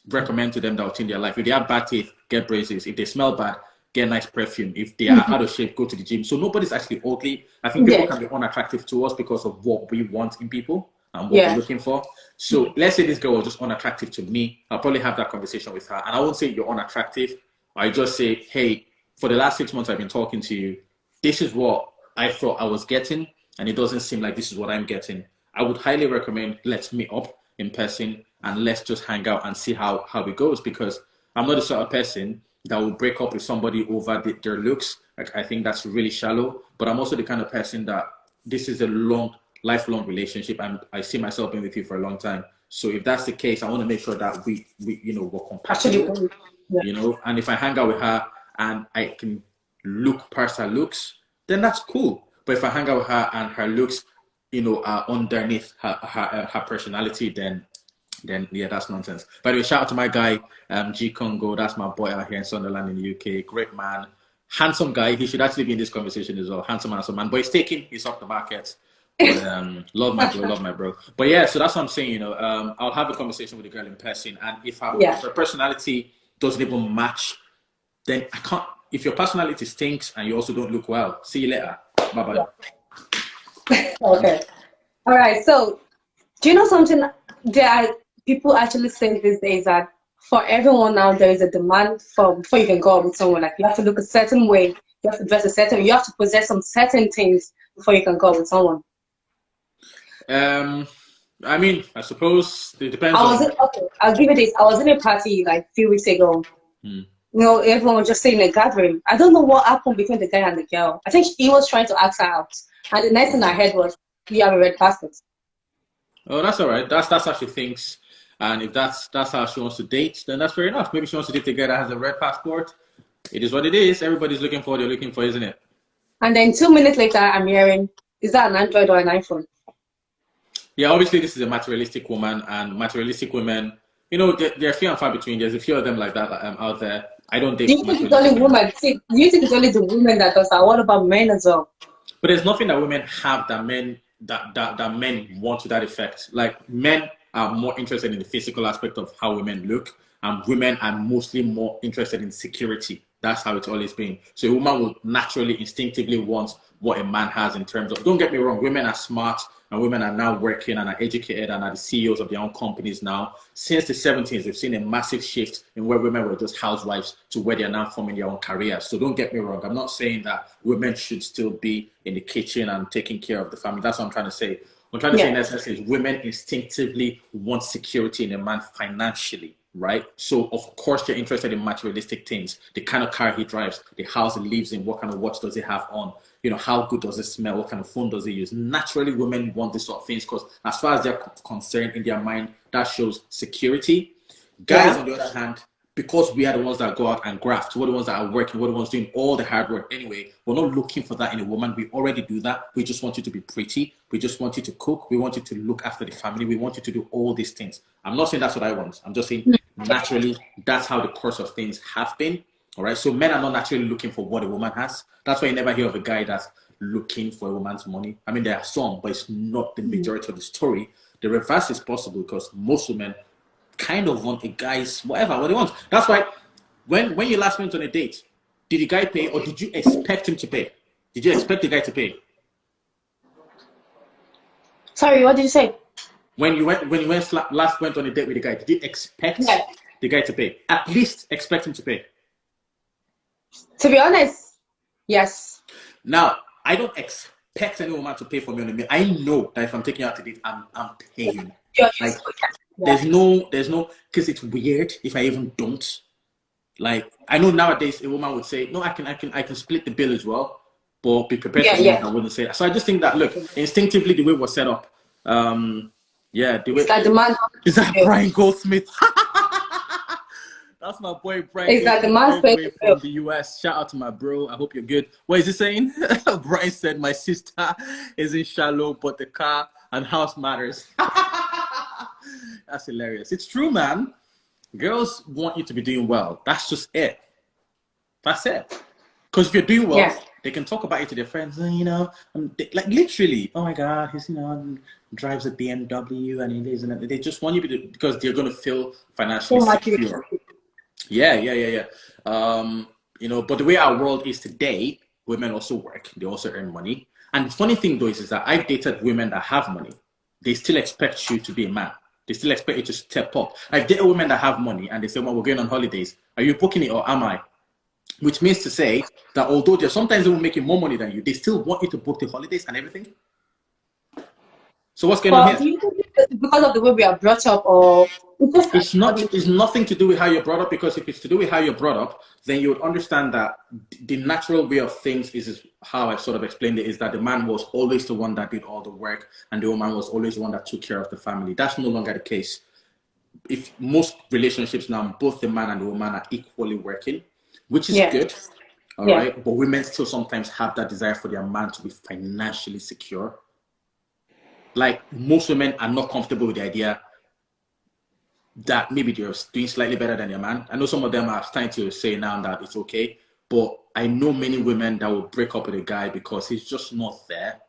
recommend to them that will change their life. If they have bad teeth, get braces. If they smell bad, get nice perfume. If they are out of shape, go to the gym. So nobody's actually ugly. I think people can be unattractive to us because of what we want in people and what we're looking for. So let's say this girl was just unattractive to me. I'll probably have that conversation with her. And I won't say you're unattractive. I just say, hey, for the last 6 months I've been talking to you, this is what I thought I was getting, and it doesn't seem like this is what I'm getting. I would highly recommend let's meet up in person and let's just hang out and see how it goes, because I'm not the sort of person that will break up with somebody over their looks. Like, I think that's really shallow. But I'm also the kind of person that this is a lifelong relationship, and I see myself being with you for a long time. So if that's the case, I want to make sure that we we're compatible, you know. And if I hang out with her and I can look past her looks, then that's cool. But if I hang out with her and her looks, are underneath her personality, then yeah, that's nonsense. By the way, shout out to my guy, G Congo. That's my boy out here in Sunderland in the UK. Great man, handsome guy. He should actually be in this conversation as well. Handsome man. But he's off the market. But, love my bro. But yeah, so that's what I'm saying. I'll have a conversation with the girl in person, and if her personality doesn't even match, then I can't. If your personality stinks and you also don't look well, see you later. Bye bye.
Okay. All right. So, do you know something? There are people actually saying these days that for everyone now there is a demand for before you can go out with someone. Like, you have to look a certain way, you have to dress a certain way, you have to possess some certain things before you can go out with someone.
I mean, I suppose it depends.
I'll give you this. I was in a party like a few weeks ago. Everyone was just saying a gathering. I don't know what happened between the guy and the girl. I think he was trying to ask her out, and the next thing I heard was, "You have a red passport."
Oh, that's all right. That's how she thinks, and if that's how she wants to date, then that's fair enough. Maybe she wants to date a guy that has a red passport. It is what it is. Everybody's looking for what they're looking for, isn't it? And
then 2 minutes later, I'm hearing, "Is that an Android or an iPhone?"
Yeah, obviously this is a materialistic woman, and materialistic women, they're few and far between. There's a few of them like that out there. I don't think.
Do you think it's only women? Do you think it's only the women that does that? What about men as well?
But there's nothing that women have that men want to that effect. Like, men are more interested in the physical aspect of how women look, and women are mostly more interested in security. That's how it's always been. So a woman will naturally, instinctively want what a man has in terms of, don't get me wrong, women are smart, and women are now working and are educated and are the CEOs of their own companies now. Since the 70s, we've seen a massive shift in where women were just housewives to where they're now forming their own careers. So don't get me wrong. I'm not saying that women should still be in the kitchen and taking care of the family. That's what I'm trying to say. What I'm trying to say in essence is women instinctively want security in a man financially, right? So of course they're interested in materialistic things, the kind of car he drives, the house he lives in, what kind of watch does he have on, how good does it smell, what kind of phone does he use. Naturally, women want this sort of things because as far as they're concerned in their mind, that shows security. Guys, on the other hand, because we are the ones that go out and graft, we're the ones that are working, we're the ones doing all the hard work anyway. We're not looking for that in a woman. We already do that. We just want you to be pretty. We just want you to cook. We want you to look after the family. We want you to do all these things. I'm not saying that's what I want. I'm just saying naturally, that's how the course of things have been. All right. So men are not naturally looking for what a woman has. That's why you never hear of a guy that's looking for a woman's money. I mean, there are some, but it's not the majority of the story. The reverse is possible because most women kind of want a guy's what they want. That's why when you last went on a date, did the guy pay or did you expect him to pay? Did you expect the guy to pay?
Sorry, what did you say?
When you last went on a date with the guy, did you expect the guy to pay? At least expect him to pay.
To be honest, yes.
Now, I don't expect any woman to pay for me on a meal. I know that if I'm taking you out to date, I'm paying. There's no, because it's weird if I even don't. Like, I know nowadays a woman would say, no, I can split the bill as well, but be prepared for someone that wouldn't say that. So I just think that, look, instinctively, the way we're set up, the way.
It's like the man.
Is that Brian Goldsmith? That's my boy Brian.
It's like the man's
Goldsmith from the US. Shout out to my bro. I hope you're good. What is he saying? Brian said, my sister isn't shallow, but the car and house matters. That's hilarious. It's true, man. Girls want you to be doing well. That's just it. That's it. Because if you're doing well, they can talk about you to their friends. Like literally, oh my God, he's drives a BMW and he lives in it. They just want you to because they're going to feel financially secure. Yeah. But the way our world is today, women also work. They also earn money. And the funny thing though is that I've dated women that have money. They still expect you to be a man. They still expect you to step up. I've dated women that have money and they say, well, we're going on holidays. Are you booking it or am I? Which means to say that although they're sometimes even making more money than you, they still want you to book the holidays and everything. So what's going on here?
Do you think it's because of the way we are brought up, or
it's nothing to do with how you're brought up? Because if it's to do with how you're brought up, then you would understand that the natural way of things is how I sort of explained it, is that the man was always the one that did all the work and the woman was always the one that took care of the family. That's no longer the case. If most relationships now, both the man and the woman are equally working, which is good, all right? But women still sometimes have that desire for their man to be financially secure. Like, most women are not comfortable with the idea that maybe they're doing slightly better than their man. I know some of them are starting to say now that it's okay, but I know many women that will break up with a guy because he's just not there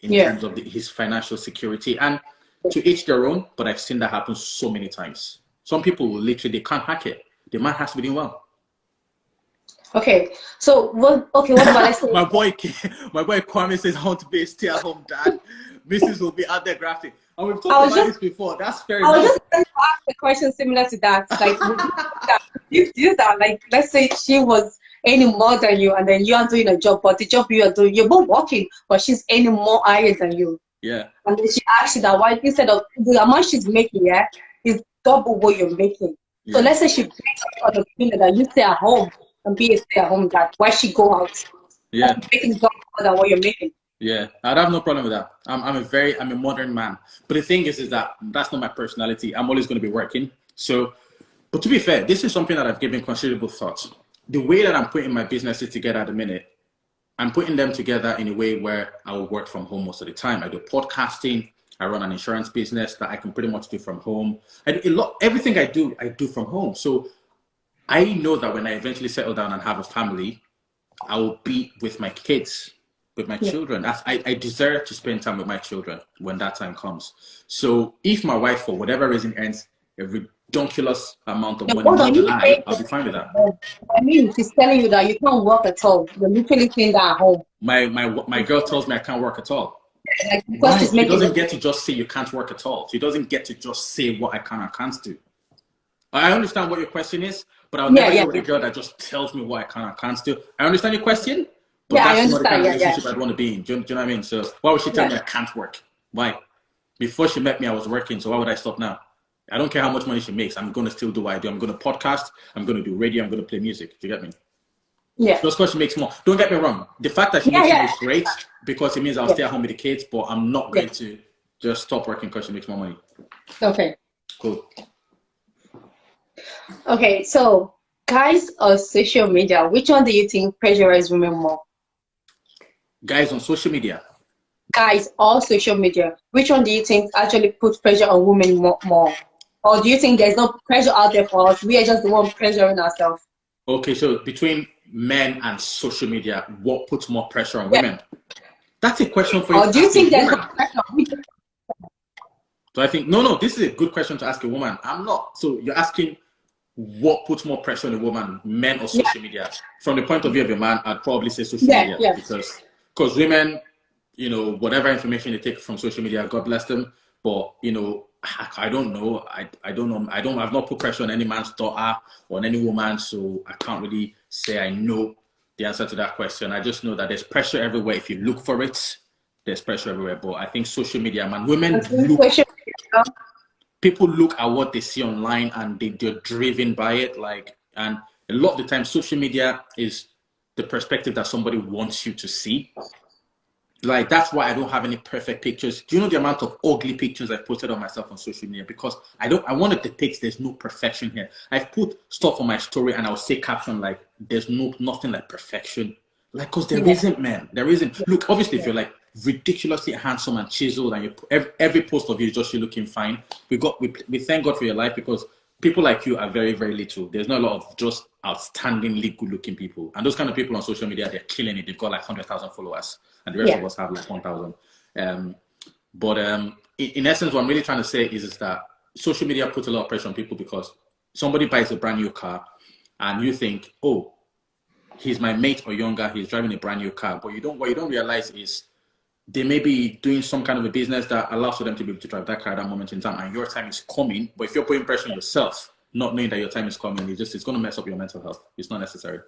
in terms of his financial security. And to each their own, but I've seen that happen so many times. Some people will literally, they can't hack it. The man has to be doing well.
Okay, so what about I say?
my boy Kwame says, I want to be a stay-at-home dad. Mrs. will be out there grafting. And we've talked about this before. That's fair enough.
I was just going to ask a question similar to that. Like, you do that. Like, let's say she was earning more than you, and then you are doing a job, but the job you are doing, you're both working, but she's earning more higher than you.
Yeah.
And then she asks you that why, instead of the amount she's making, is double what you're making. So let's say she breaks up on the feeling that you stay at home and be a stay-at-home dad. Why she go out?
Yeah.
Making double more than what you're making.
Yeah, I'd have no problem with that. I'm a modern man. But the thing is that that's not my personality. I'm always going to be working. So, but to be fair, this is something that I've given considerable thought. The way that I'm putting my businesses together at the minute, I'm putting them together in a way where I will work from home most of the time. I do podcasting. I run an insurance business that I can pretty much do from home. I do everything I do from home. So I know that when I eventually settle down and have a family, I will be with my kids, with my children. I desire to spend time with my children when that time comes. So if my wife, for whatever reason, earns a ridiculous amount of money more than I'll be fine with that.
I mean, she's telling you that you can't work at all. You're literally saying that at home.
My girl tells me I can't work at all.
Like, because
she doesn't get to just say you can't work at all. She doesn't get to just say what I can and can't do. I understand what your question is, but I'll never go with a girl that just tells me what I can and can't do. I understand your question, but that's not the kind of relationship I'd want to be in. Do you know what I mean? So why would she tell me I can't work? Why? Before she met me, I was working, so why would I stop now? I don't care how much money she makes. I'm going to still do what I do. I'm going to podcast. I'm going to do radio. I'm going to play music. Do you get me?
Yeah.
Just because she makes more. Don't get me wrong. The fact that she makes more is great because it means I'll stay at home with the kids, but I'm not going to just stop working because she makes more money.
Okay.
Cool.
Okay, so guys on social media, which one do you think pressurizes women more?
Guys on social media.
Guys or social media, which one do you think actually puts pressure on women more? Or do you think there's no pressure out there for us? We are just the one pressuring ourselves.
Okay, so between men and social media, what puts more pressure on women? That's a question for you.
Or do you think there's no pressure?
So I think, no, this is a good question to ask a woman. I'm not. So you're asking what puts more pressure on a woman, men or social media? From the point of view of a man, I'd probably say social media. Because women, you know, whatever information they take from social media, God bless them. But, you know, I don't know. I don't know. I've not put pressure on any man's daughter or on any woman, so I can't really say I know the answer to that question. I just know that there's pressure everywhere. If you look for it, there's pressure everywhere. But I think social media, man, women look. people look at what they see online and they're driven by it. Like, and a lot of the time, social media is the perspective that somebody wants you to see. Like, that's why I don't have any perfect pictures. Do you know the amount of ugly pictures I've posted on myself on social media? Because I want to depict there's no perfection here. I've put stuff on my story and I'll say caption like, there's nothing like perfection. Like, because there isn't, man. There isn't. Look, obviously, if you're like ridiculously handsome and chiseled and every post of you is just you looking fine, we thank God for your life, because people like you are very, very little. There's not a lot of just outstandingly good-looking people. And those kind of people on social media, they're killing it. They've got like 100,000 followers. And the rest of us have like 1,000. But in essence, what I'm really trying to say is that social media puts a lot of pressure on people, because somebody buys a brand new car and you think, oh, he's my mate or younger, he's driving a brand new car. But what you don't realize is they may be doing some kind of a business that allows for them to be able to drive that car at that moment in time, and your time is coming. But if you're putting pressure on yourself, not knowing that your time is coming, it's going to mess up your mental health. It's not necessary.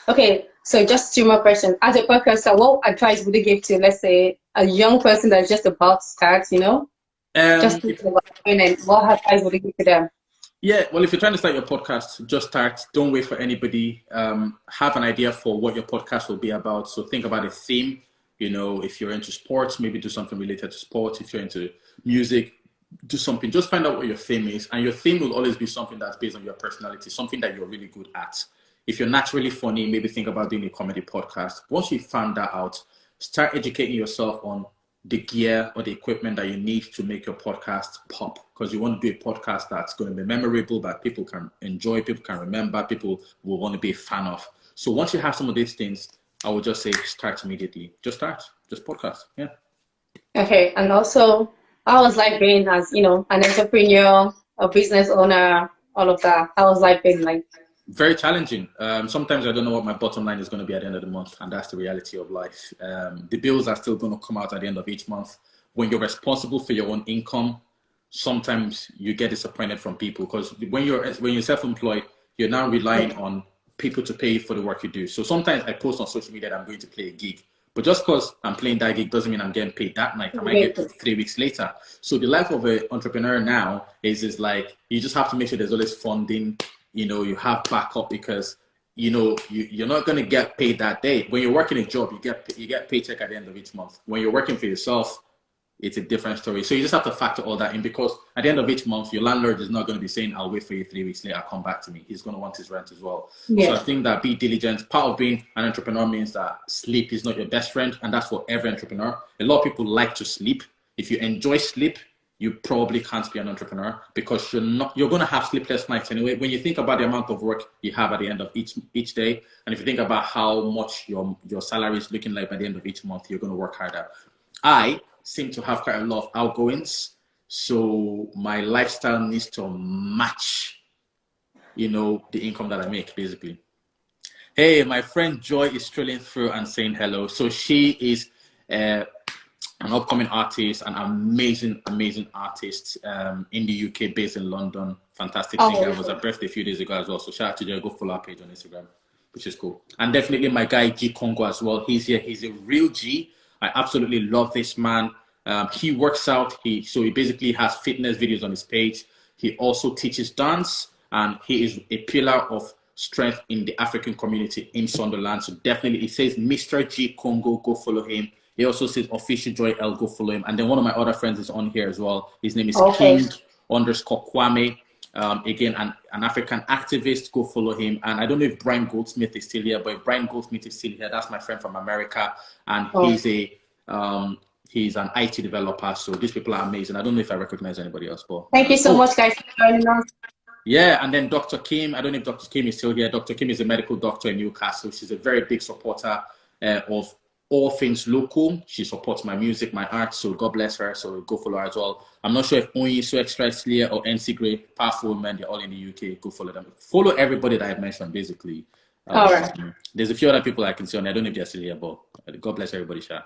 Okay, so just 2 more questions. As a podcaster, what advice would you give to, let's say, a young person that's just about to start, just thinking about doing it, what advice would you give to them?
Yeah, well, if you're trying to start your podcast, just start. Don't wait for anybody. Have an idea for what your podcast will be about. So think about a theme. If you're into sports, maybe do something related to sports. If you're into music, do something. Just find out what your theme is. And your theme will always be something that's based on your personality, something that you're really good at. If you're naturally funny, maybe think about doing a comedy podcast. Once you found that out, start educating yourself on the gear or the equipment that you need to make your podcast pop, because you want to do a podcast that's going to be memorable, that people can enjoy, people can remember, people will want to be a fan of. So once you have some of these things, I would just say start immediately. Just start. Just podcast. Yeah. Okay.
And also, how was life being as, an entrepreneur, a business owner, all of that? How was life being like?
Very challenging. Sometimes I don't know what my bottom line is going to be at the end of the month, and that's the reality of life. The bills are still going to come out at the end of each month. When you're responsible for your own income, sometimes you get disappointed from people, because when you're self-employed, you're now relying on people to pay for the work you do. So sometimes I post on social media that I'm going to play a gig, but just because I'm playing that gig doesn't mean I'm getting paid that night. I might get paid 3 weeks later. So the life of an entrepreneur now is like, you just have to make sure there's always funding. You have backup, because you're not going to get paid that day. When you're working a job, you get paycheck at the end of each month. When you're working for yourself, it's a different story. So you just have to factor all that in, because at the end of each month, your landlord is not going to be saying, I'll wait for you 3 weeks later, come back to me. He's going to want his rent as well. Yeah. So I think that be diligent. Part of being an entrepreneur means that sleep is not your best friend, and that's for every entrepreneur. A lot of people like to sleep. If you enjoy sleep, you probably can't be an entrepreneur, because you're going to have sleepless nights anyway. When you think about the amount of work you have at the end of each day, and if you think about how much your salary is looking like by the end of each month, you're going to work harder. I seem to have quite a lot of outgoings, so my lifestyle needs to match, the income that I make, basically. Hey, my friend Joy is strolling through and saying hello. So she is an upcoming artist, an amazing artist in the UK, based in London. Fantastic singer. It was her birthday a few days ago as well. So shout out to Joy. Go follow our page on Instagram, which is cool. And definitely my guy G Congo as well. He's here. He's a real G. I absolutely love this man. He works out. He basically has fitness videos on his page. He also teaches dance, and he is a pillar of strength in the African community in Sunderland. So definitely, it says Mr. G Congo. Go follow him. He also says Official Joy L. Go follow him. And then one of my other friends is on here as well. His name is King_Kwame. Again, an African activist. Go follow him. And I don't know if Brian Goldsmith is still here, but if Brian Goldsmith is still here, that's my friend from America. And he's an IT developer. So these people are amazing. I don't know if I recognize anybody else, but
thank you so much, guys, for joining us.
Yeah, and then Dr. Kim. I don't know if Dr. Kim is still here. Dr. Kim is a medical doctor in Newcastle. She's a very big supporter of all things local. She supports my music, my art, so God bless her. So go follow her as well. I'm not sure if Onyi So Extra is here or NC Gray, powerful women, they're all in the UK. Go follow them. Follow everybody that I've mentioned, basically.
All right.
There's a few other people I can see on there. I don't know if they're still here, but God bless everybody, Sha.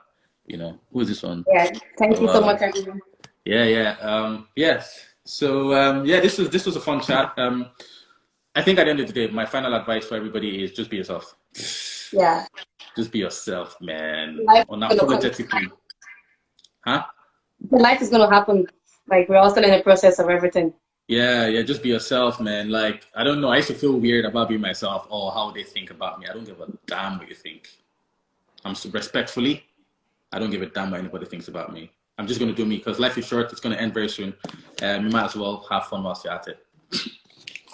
Who is this one?
Yeah, thank you so much, everyone.
Yes. So this was a fun chat. I think at the end of the day, my final advice for everybody is just be yourself.
Yeah.
Just be yourself, man.
Life
Unapologetically. Huh?
Life is going to happen Like we're all still in the process of everything.
Yeah, yeah, just be yourself, man. Like, I don't know. I used to feel weird about being myself or how they think about me. I don't give a damn what you think. Respectfully, I don't give a damn what anybody thinks about me. I'm just going to do me because life is short. It's going to end very soon. You might as well have fun whilst you're at it.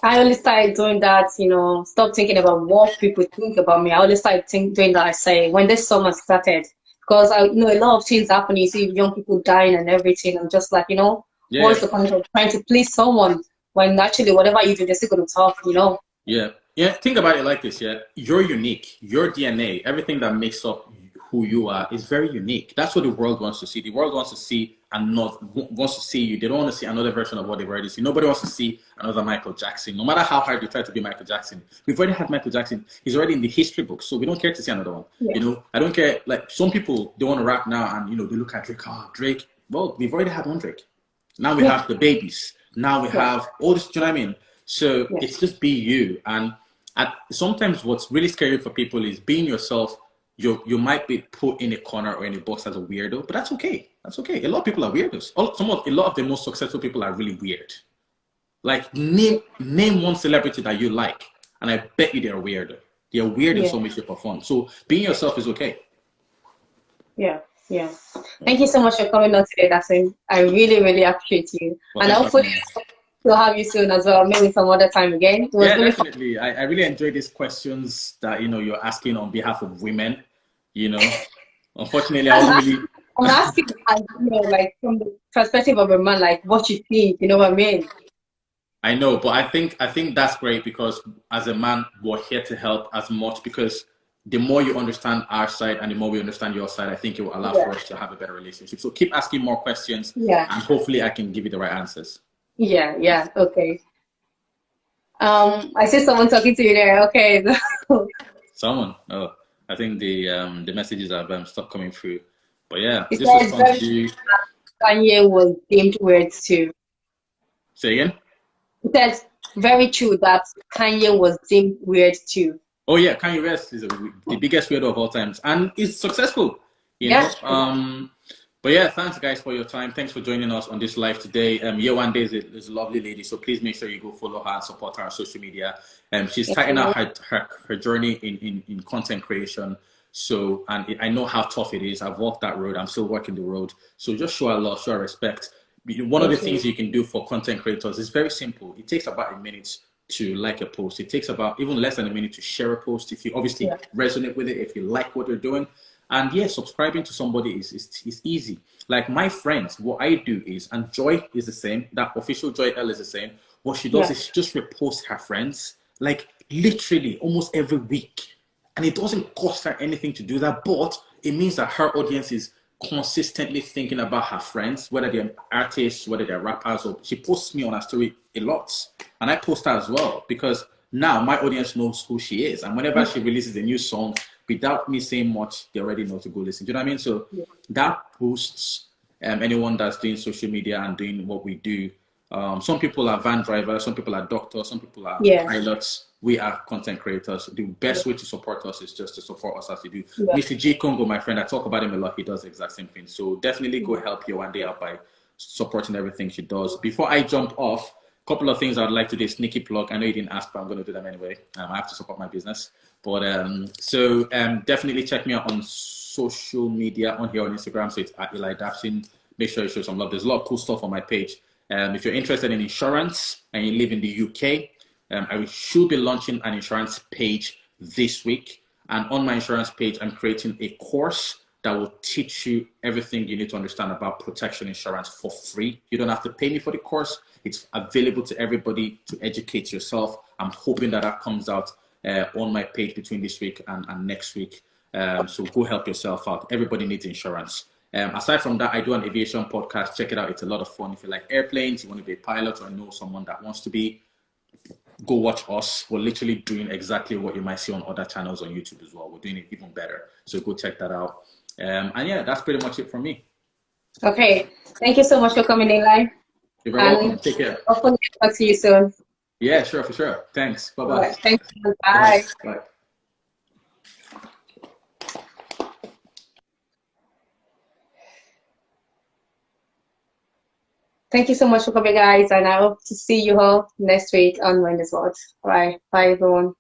I only started doing that, stop thinking about what people think about me. I only started doing that, I say, when this summer started. Because a lot of things happen. You see young people dying and everything. I'm just like,
Yeah,
what's the point of trying to please someone when actually whatever you do, they're still going to talk.
yeah, yeah. Think about it like this, yeah. You're unique. Your DNA, everything that makes up who you are, is very unique. That's what the world wants to see. The world wants to see and not wants to see you. They don't want to see another version of what they've already seen. Nobody wants to see another Michael Jackson. No matter how hard you try to be Michael Jackson, we've already had Michael Jackson. He's already in the history books, so we don't care to see another one.
Yeah.
I don't care. Like some people, they want to rap now, and they look at Drake. Oh, Drake. Well, we've already had one Drake. Now we
Yeah.
have the babies. Now we
Yeah.
have all this. Do you know what I mean? So
Yeah.
it's just be you. And sometimes what's really scary for people is being yourself. You might be put in a corner or in a box as a weirdo, but that's okay. That's okay. A lot of people are weirdos. A lot of the most successful people are really weird. Like name one celebrity that you like, and I bet you they're weird. They're weird in
Yeah.
some way, shape, or form. So being yourself is okay.
Yeah. Yeah. Thank you so much for coming on today, Dapson. I really, really appreciate you.
Well,
And
thanks for
hopefully
having me.
we'll have you soon as well, maybe some other time again. It was
Yeah,
really fun.
definitely. I really enjoy these questions that you're asking on behalf of women. You know, unfortunately, I
I'm
wasn't
asking,
really.
I'm asking, like from the perspective of a man, like what you think, you know what I mean?
I know, but I think that's great because as a man, we're here to help as much because the more you understand our side and the more we understand your side, I think it will allow
Yeah.
for us to have a better relationship. So keep asking more questions,
Yeah.
and hopefully, I can give you the right answers.
Yeah. Yeah. Okay. I see someone talking to you there. Okay.
Someone, oh, I think the messages have stopped coming through. But yeah,
He
this was
said
fun to
very
do.
Kanye was deemed weird too.
Say again.
He said very true that Kanye was deemed weird too.
Oh yeah, Kanye West is the biggest weirdo of all times, and is successful. You know.
Yeah.
But yeah, thanks guys for your time. Thanks for joining us on this live today. One day is a lovely lady, so please make sure you go follow her and support her on social media. She's starting out her journey in content creation. So, and I know how tough it is. I've walked that road. I'm still working the road. So just show her love, show her respect. One of the
Thank you.
things you can do for content creators is very simple. It takes about a minute to like a post. It takes about even less than a minute to share a post if you obviously
Yeah.
resonate with it, if you like what they're doing. And yeah, subscribing to somebody is easy. Like my friends, what I do is, and Joy is the same, that official Joy L is the same. What she does
Yeah.
is she just reposts her friends, like literally almost every week. And it doesn't cost her anything to do that, but it means that her audience is consistently thinking about her friends, whether they're artists, whether they're rappers, or she posts me on her story a lot. And I post her as well because now my audience knows who she is. And whenever she releases a new song, without me saying much, they already know to go listen. Do you know what I mean? So that boosts anyone that's doing social media and doing what we do. Some people are van drivers, some people are doctors, some people are
Yeah.
pilots. We are content creators. The best way to support us is just to support us as you do.
Yeah.
Mr. G Congo, my friend, I talk about him a lot. He does the exact same thing. So definitely go help your one day out by supporting everything she does. Before I jump off, a couple of things I'd like to do, sneaky plug. I know you didn't ask, but I'm going to do them anyway. I have to support my business. But definitely check me out on social media on here on Instagram. So it's at Eli Dapson. Make sure you show some love. There's a lot of cool stuff on my page. If you're interested in insurance and you live in the UK, I should be launching an insurance page this week. And on my insurance page, I'm creating a course that will teach you everything you need to understand about protection insurance for free. You don't have to pay me for the course. It's available to everybody to educate yourself. I'm hoping that comes out on my page between this week and next week. So go help yourself out. Everybody needs insurance. Aside from that, I do an aviation podcast. Check it out. It's a lot of fun. If you like airplanes, you want to be a pilot or know someone that wants to be, go watch us. We're literally doing exactly what you might see on other channels on YouTube as well. We're doing it even better. So go check that out. And yeah, that's pretty much it from me.
Okay. Thank you so much for coming, Eli.
You're very welcome.
And
Take care.
hopefully I'll talk to you soon.
Yeah, sure, for sure. Thanks.
All
Bye-bye.
right. Thank you.
Bye.
Bye.
Bye.
Thank you so much for coming, guys, and I hope to see you all next week on Wendy's World. Bye. Bye, everyone.